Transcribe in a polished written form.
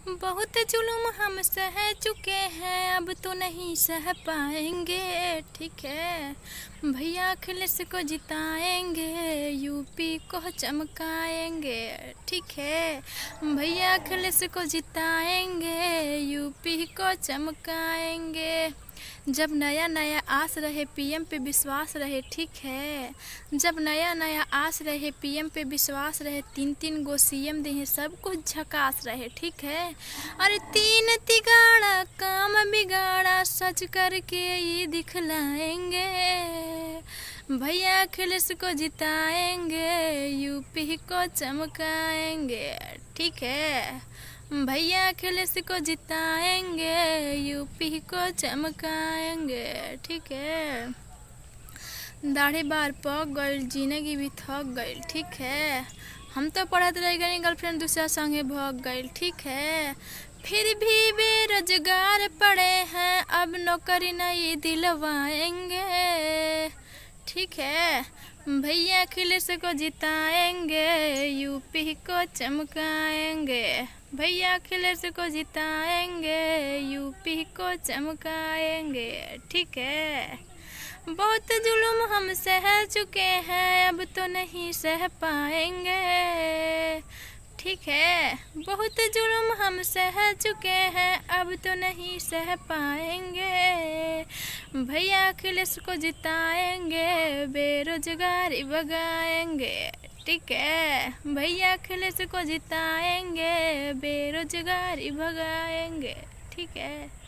बहुत जुल्म हम सह चुके हैं, अब तो नहीं सह पाएंगे। ठीक है, भैया अखिलेश को जिताएंगे, यूपी को चमकाएंगे। ठीक है, भैया अखिलेश को जिताएंगे, यूपी को चमकाएंगे। जब नया नया आस रहे पीएम पे विश्वास रहे। ठीक है, जब नया नया आस रहे पीएम पे विश्वास रहे, 3-3 गो सीएम देहे, सब कुछ झकास रहे। ठीक है, अरे 3 तिगाड़ा काम बिगाड़ा, सच करके ये दिखलाएंगे। भैया अखिलेश को जिताएंगे, यूपी को चमकाएंगे। ठीक है, भैया अखिलेश को जिताएंगे, यूपी को चमकाएंगे। ठीक है, दाढ़ी बार पक गइल, जिंदगी भी थक गइल। ठीक है, हम तो पढ़त रह गए, गर्लफ्रेंड दूसरा संगे भग गइल। ठीक है, फिर भी बेरोजगार पड़े हैं, अब नौकरी नहीं दिलवाएंगे। ठीक है, भैया अखिलेश को जिताएंगे, यूपी को चमकाएंगे। भैया अखिलेश को जिताएंगे, यूपी को चमकाएंगे। ठीक है, बहुत जुल्म हम सह चुके हैं, अब तो नहीं सह पाएंगे। ठीक है, बहुत जुल्म हम सह चुके हैं, अब तो नहीं सह पाएंगे। भैया अखिलेश को जिताएंगे, बेरोजगारी भगाएंगे। ठीक है, भैया अखिलेश को जिताएंगे, बेरोजगारी भगाएंगे। ठीक है।